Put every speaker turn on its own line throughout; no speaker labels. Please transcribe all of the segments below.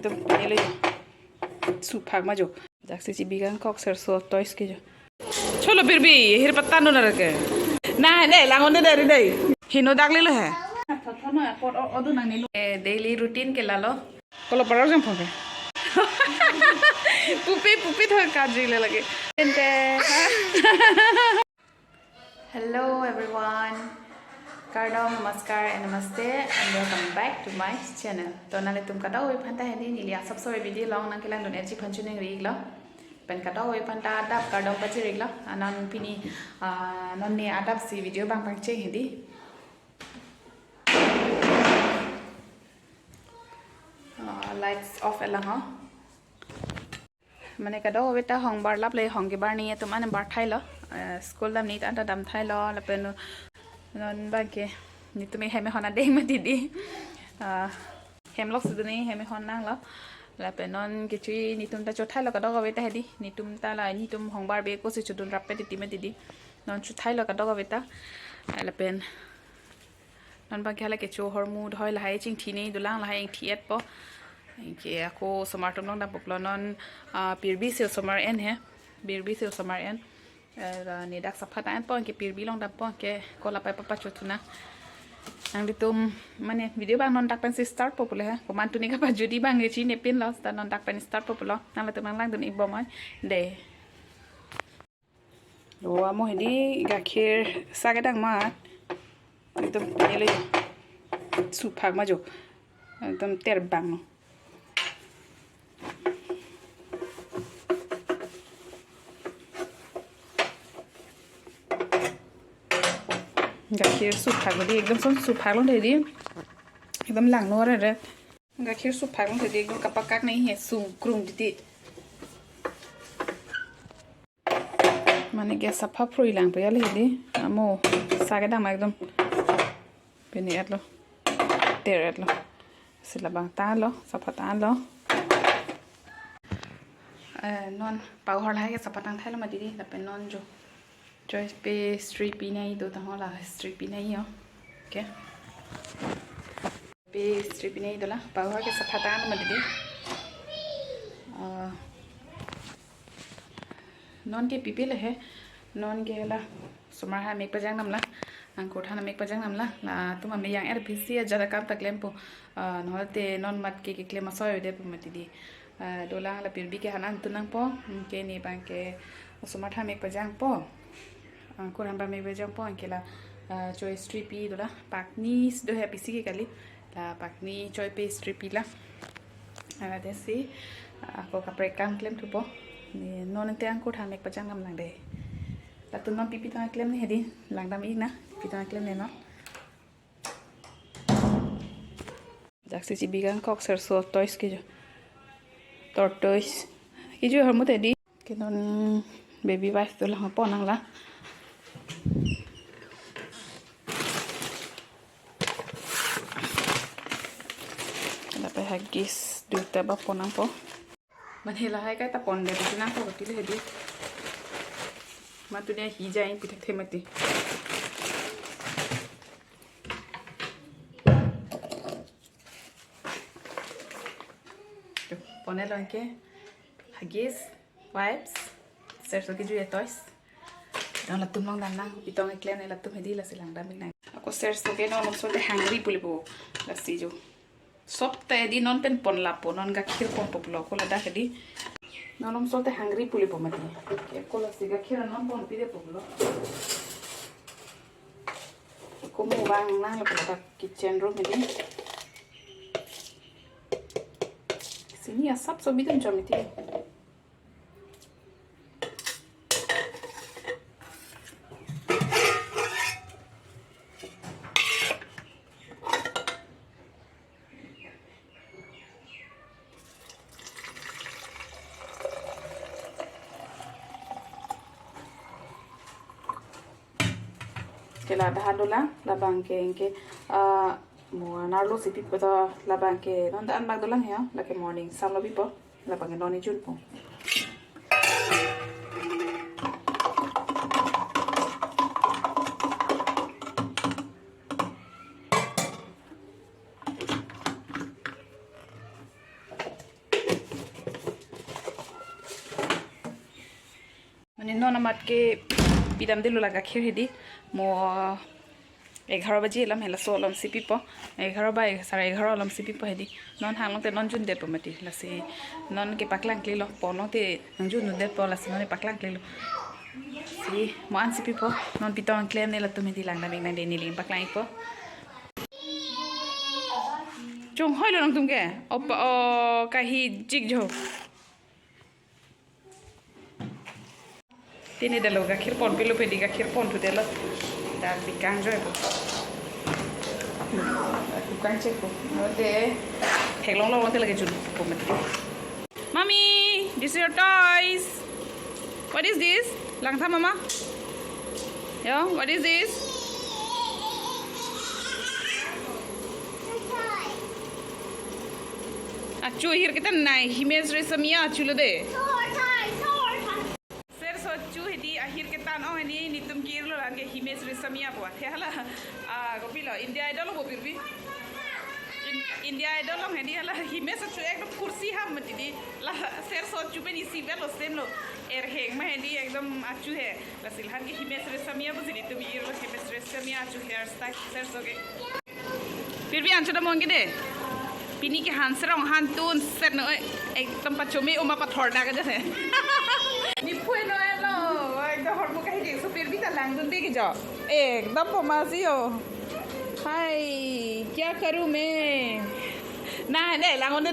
एकदम पहले सूफा में जो जाके जी बिगन कॉक सरसों टॉयस के जो चलो फिर भी हिर पत्ता नो ना रखे ना नहीं लांगो ने दे दे हिनो दाग ले लो है डेली रूटीन के लालो कलो पड़ा जम फोके पुपी तो काजी ले लगे हेलो एवरीवन कार्डो नमस्कार एंड नमस्ते and welcome back to my channel तो नाले तुम कटा हुई फंटा है नी लिया सब सोए वीडियो लाऊं ना केला दोने जी फंचुने रिगला पेन कटा हुई फंटा अदाप कार्डो बचे रिगला अनान पिनी नन्ने अदाप सी वीडियो बांग बांग चे हिंदी लाइट्स ऑफ एला हाँ मैंने कदा हो बेटा होंग बार लाप ले होंगे बार नहीं है तो मैंने बार थाई लो स्कूल दम नहीं तो दम थाई लो लपेन नॉन बाके नहीं तो मैं हेमे होना दे मैं दीदी हेम लोग सुधु नहीं हेमे होना लो लपेन नॉन किचुई नहीं तुम ता चौथाई लो कदा हो बेटा है दी नहीं तुम ता ला नहीं तुम होंग बार बे को से चुदुन रप्पे दीदी मैं दीदी नॉन चौथाई लो कदा हो बेटा लपेन नॉन बाके हाले किचु हरमूड होय लहाई चिंग थी नहीं दुलांग लहाई थिएट पो कि ako समार्टों लोग ना पकड़नन पिरबी से समार एन है पिरबी से समार एन निदाक सफा तान पॉन के पिरबी लोग डब पॉन के कोला पे पपा चुटना अंग तुम मने वीडियो बांग नॉन डाक पेन से स्टार्ट पॉपुलर है कोमान तुनी का पास जुदी बांग रेची ने पिन लॉस ता नॉन डाक पेन स्टार्ट पॉपुलर नाले तुम लांग दुनी बॉमन दे वो आमो हिंदी गाखिर सागे डांग मात एकदम पहले सूफा में जो एकदम तेर बांग गाखिर सूफा को दी एकदम सुन सूफा लोग दे दी एकदम लांग नो रे गाखिर सूफा लोग दे दी एकदम कपा काक नहीं है सू क्रूम दी माने गैस सफा फ्रोई लांग पे याले दी मो सागे दाम एकदम पेनी एटलो तेर एटलो सिला बांग ता लो सफा ता लो नॉन पावर है सफा ता थाई लो मा दीदी लपे नॉन जो choice पे street पी नहीं दो तो हमारा street पी नहीं हो क्या पे street पी नहीं दोला पावर के सफा तान मत दी नॉन के पीपी ले है नॉन के ला सुमार हा मेक पजांग नमला अंको थाना मेक पजांग नमला ला तुम हमें yang er bisi aja dah kam tak lempo नॉलते नॉन मत के क्लेम मसोय दे पे मत दी दोला ला पिरबी के हाnan तुनang po के नी बांग के सुमार हा मेक पजांग po कोरहन बा में बजांग पॉइंट के ला चॉय स्ट्री पी दोला पाकनी दो है पीसी के कली ला पाकनी चॉय पे स्ट्री पी ला देसी को कपड़े काम क्लेम तो पो नॉन ते अंको थान में बजांग हम लंग दे ला तुम नॉन पीपी तो क्लेम नहीं है दी लंग दाम एक ना पी तो क्लेम नहीं ना जाके जी बिगन कॉक सरसों टॉयस के जो टॉर्टोइस की जो हम मुते दी के नॉन बेबी वाइफ तो ला पो नंग ला Hagis duta ba po nang po manhilahay kay tapon de pati nang po pati hedi matu dia hijay pitak themati to pone lanke hagis wipes serso ki juye toys don latum long dan na pitong eklen latum hedi la silang daming nang ako serso ke no so de hungry pulibo la si jo सब तैदी non pen पन लापो non गाखिर पन Paplo Cola दा कदी non सोते hungry पुली पमती के Cola से गाखिर non पन पीदे पपलो को मो बांग ना ला किचन रूम में सिनी सब बिदम जमिती la dahadola la banke enke mo narlo sipi pada la banke non dan bag dolang ya la ke morning sam lo bipo la banke noni jul po non amat ke pidam dilu laga khir hedi mo 11 baji lam hela so lam sipi po 11 ba 11:30 lam sipi po hedi non hang long te non jun det po mati la si non ke paklang kli lo po long te jun nu det po la si non paklang kli lo si mo an sipi po non pitong klem ne la tu meti lang na bing na de ni lim paklang po chung hoi lo nang tum ke op ka hi jig jo tini de lo gakhir pon pilo pedi gakhir pon tu de lo dar di kang jo po tu kang check po no de heglong lo te lage jun po mati mommy this is your toys what is this lang tha mama yo what is this achu hir kita nai himes resamia achu lo de ser so chu hedi ahir kita no hedi nitum kir lo lange himes resamia po hala gopilo india idol go birbi india idol lo hedi hala himes chu ekdom kursi ham mati di la ser so chu be ni si belo sem lo er heng ma hedi ekdom achu he la silhan ke himes resamia bo jini tum ir lo himes resamia achu hair style ser so ge birbi anchu da mongi de pini ke han serong han tun set no ekdom pachome uma pathor da ga jase ni phue no elo ekdom hor mo kahi de so birbi ta lang dun de ke jo ekdom pomasi ho hai kya karu मैं ना दे langon de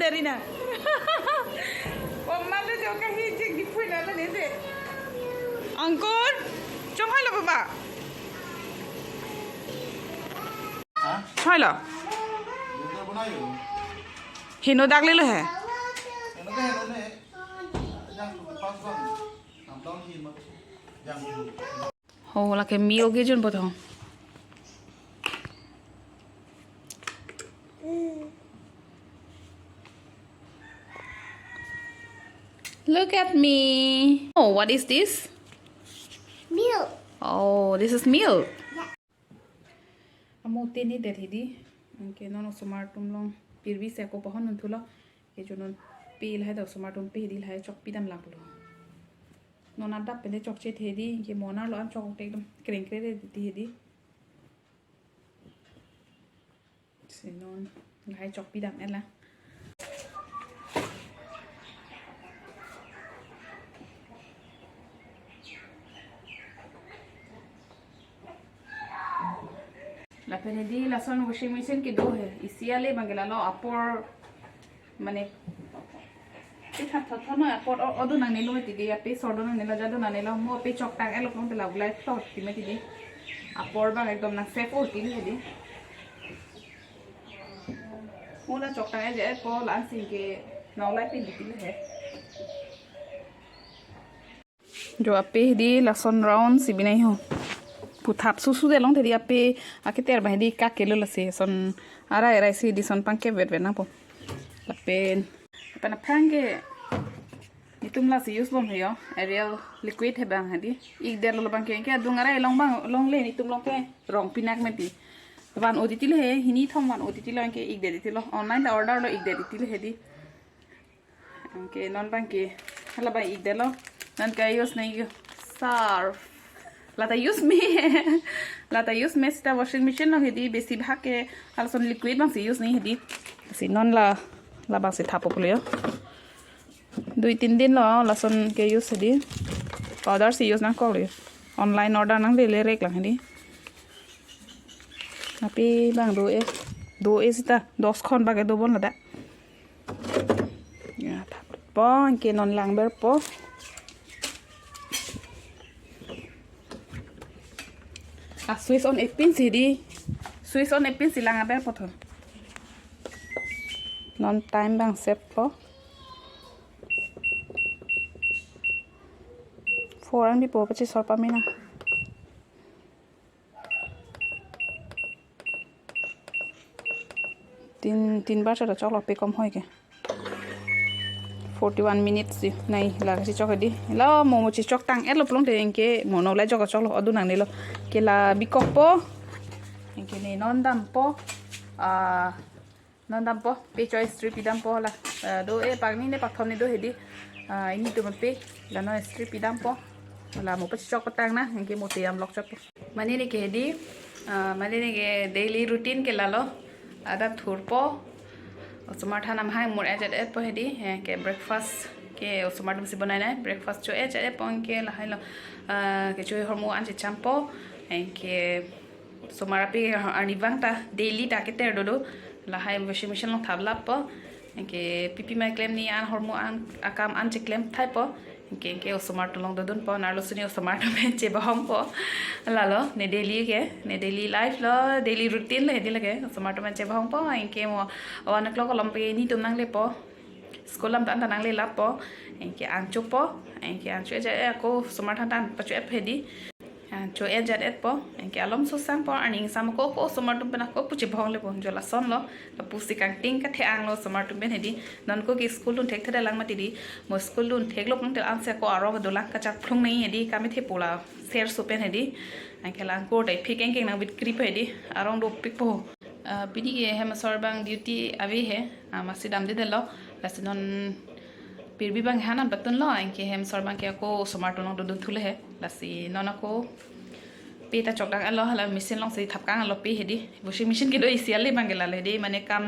dari na oma de jo kahi je ni phue na la ne de angkor chong hai lo baba ha hai lo hino dak le lo hai ho la ke meal ge jun bothong look at me oh what is this
milk
oh this is milk amo teni de thidi ke non smart tum long pirbi se ko pahon nun thulo ke jonon pil hai da smart tum pe dil hai chok pidam laklo non adap pele chok che thedi ke mona lo am chok te ekdom kreng kre de ti hedi se non hai chok pidam ela la penedi la son washing machine ke do hai isiale mangela lo apor mane pitha thotho no apor odu nang nilo ti ge ape sodo nang nilo jadu nang nilo mo ape chok tang elo kon te la ulai to ti me ti di apor bang ekdom na safe o ti ni di mo la chok tang je po la sing ke no lai pe di ti hai jo ape di la son round si binai ho puthap susu de long thedi ape aketer ba di ka kelo la se son ara era si di son panke vet vet na po la pen pana prange itum la si use bom heyo ariel liquid he bang hadi ik der lo bang ke dungara long bang long le itum long ke rong pinak meti wan oditi le he hini thom wan oditi lo ke ik de diti lo online la order lo ik de diti le hedi ke non bang ke hala ba ik de lo nan ka use nei surf lata use me sta washing machine no hedi besi bhag ke alson liquid bang si use nei hedi si non la bang si thapo polio 2-3 din lo lason ke use hedi powder si use na ko le online order nang le rek lang hedi api bang do e sita 10 khon ba ke do bon la da ya thap bon ke non lang ber po Swiss on epin sidi Swiss on epin silang aber potho non time bang sep po 4 an bi po pachi sor pa mina tin bar chara chok pe kom hoy ke 41 minutes nai la si chok di la momo chi chok tang elo plong de enke mono la chok chok lo adu nang ni lo ke la bikok po enke ni non dam po pe choice strip dam po la do e pagni ne pakhom ni do hedi ini tu mampi lano strip idam po là một cái chọc bắt tang na cái một tiệm lọc chọc mani này cái đi mani này cái daily routine cái là lo ada thur po smart hanam hai một em po đi cái breakfast cái smart mình sẽ बनाए này breakfast cho em po cái là hai lo cái chơi hormone ăn chỉ chăm po cái smart api ani vang ta daily ta cái ter do là hai washing machine long thab lap po cái pipi mai claim ni an hormone an akam an chỉ claim thay po cái smart long do dun po na lo suni smart में che bahom po la lo ne daily life lo daily routine le hedi lage smart में che bahom po cái mo 1 o'clock lom pe ni tum nang le po school lam tan nang le lap po cái an chuk po cái an chu ja ko smart tan pa chu hedi cho em jat et po cái alom so sang po aning sam ko smart tum na ko puchi bahong le po jo la son lo la pusi kang ting ka the ang lo smart tum ben hedi non ko ki school lun thek thada lang ma ti di mo school lun thek lok nang te an se ko aro ba dola ka chak phlung nei hedi ka me the pola fair so pen hedi cái lang ko dai phik eng nang bit krip hedi arong do pik po pidi ke hem sor bang duty avi he masi dam de lo la sinon pir bi bang hanan batun lo cái hem sor bang ke ko smart long do thule he la si non ko pe ta chok dang alo hala machine long si thap kang alo pe hedi washing machine ke do isial le bang gela le de mane kam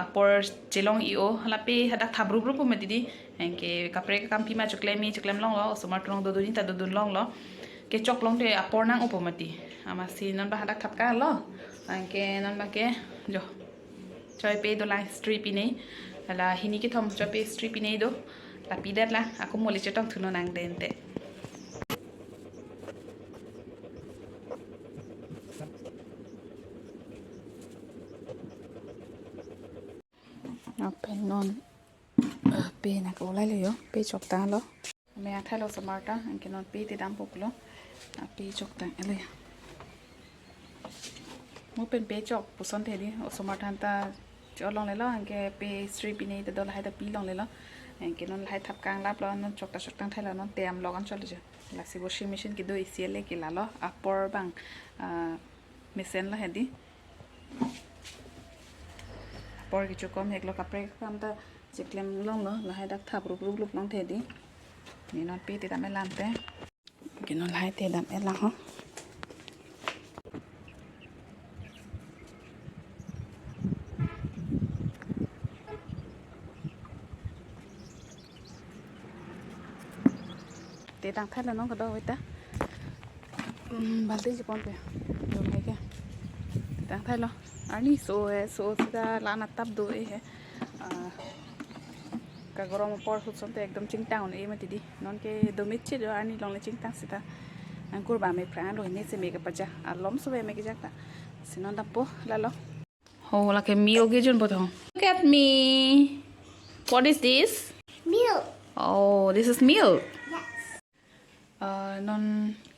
apor chelong io hala pe hadak thabru group me didi ke kapre kam pi ma choklem long lo smart long do do ni ta do long lo ke chok long te apor nang upomati ama si non ba hadak thap kang lo ke non ba ke jo choi pe do la strip nei la hini ki thom choi pe strip nei do la pi dat la aku mole chetong thuno nang den te pen non pe na ko lai le yo pe chok ta lo me a thalo smart ta anke non pe ti dam pok lo pe chok ta ele mo pen pe chok puson the di o smart han ta cho long le lo anke pe strip ni te do la ha ta pi long le lo anke non lai thap kang lap lo non chok ta thai la non tem lo kan chol je la si washing machine ki do isiele ki la lo apor bang mesen la hedi por ki chukom hek lo kapre kam ta chiklem long lo la hai dak thap rup long the di ni non pi ti dam elam te ki non hai te dam elang ho te dang thai la non ko do ta balti ji pon pe do hai ke dang thai lo ani so ta lana tap do he ka gorom por hut sonte ekdom chingtang ne ma tidi non ke domit chi do ani long le chingtang sita angkur ba me pran lo ne se me ka paja alom so me ke jakta sinon da po la lo ho la ke meal ge jun boto look at me what is this
Milk.
oh this is milk
Yes.
non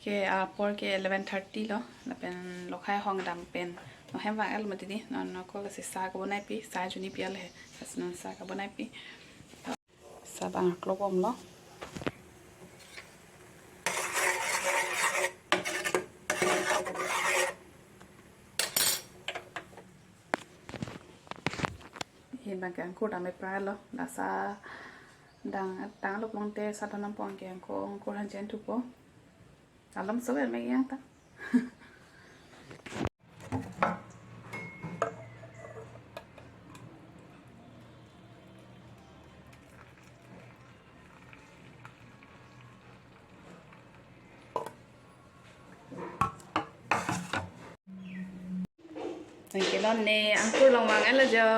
ke por ke 11:30 lo la pen lo khai hong dam pen no hem wang el ma tidi non ko la se sa ko bonai pi sa juni pi al he non sa ka bonai pi sa bang klop om lo hin bang kan ko da me pra lo la sa dang tang lop long te sa tanam pong ke ko han chen tu po alam so me yang ta cái đó nè ăn cua lòng vàng ấy là giờ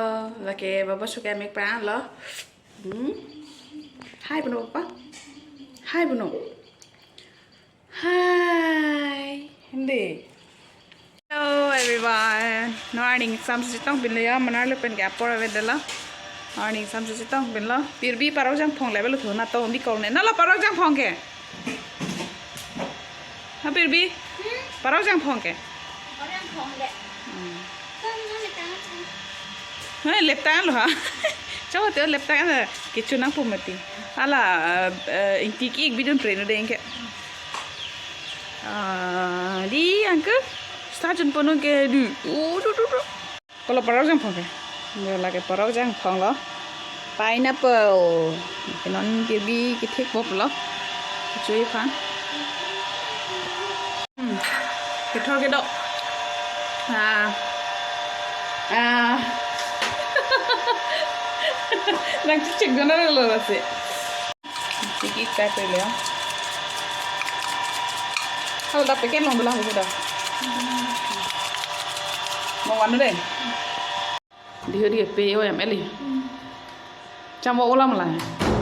là cái bà bớt số cái mấy pra lo hai bữa nọ hai em đi hello everyone morning sam se tong bin ya manar le pen gap por ave dela morning sam se tong bin lo pir bi paro jang phong level thu na to bi kol ne na la paro jang phong ke ha pir bi paro jang phong ke
Orang phong le. Con nó le tang.
Hey, lep tangan lo ha. Coba tuh lep tangan ada kicu nang pumati. Ala intiki ik bidon preno deh engke. Di angke stasiun penuh ke du. Du. ก็เราปลาเราจังพองแกเดี๋ยวเราก็ปลาเราจังพองแล้ว pineapple cái nón baby cái thích bột lắm chú ý phán cái thôi cái đậu đang chích chừng nó là gì chích ít cái phải léo kalau dah pakai long belah sudah mau ăn nữa đây đi đi pe ơi em Ellie chăm bộ lắm là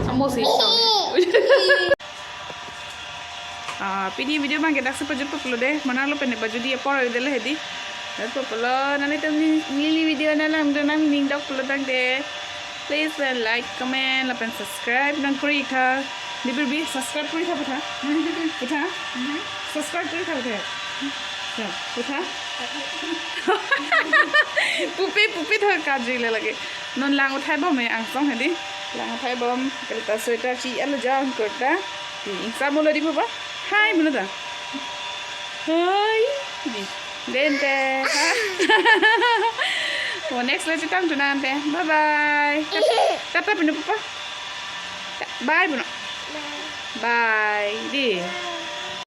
chăm bộ gì video bang kita seperti apa deh mana lo pendek baju dia pora udah lah hedi dan apa nanti tuh nili video nala udah nang ning dok pula tang deh please like comment lapan subscribe dan kuri ka di berbi subscribe kuri ka betul betul subscribe kuri ka betul ya betul pupi thôi cả gì là cái non lang ở thái bom này ăn xong hả đi lang ở thái bom cái ta sweater chị ăn là cho ăn cột đó thì sao mua lại đi papa hai mình nữa hai đi lên thế next let's come to Nan thế bye bye tata pinu papa bye pinu bye đi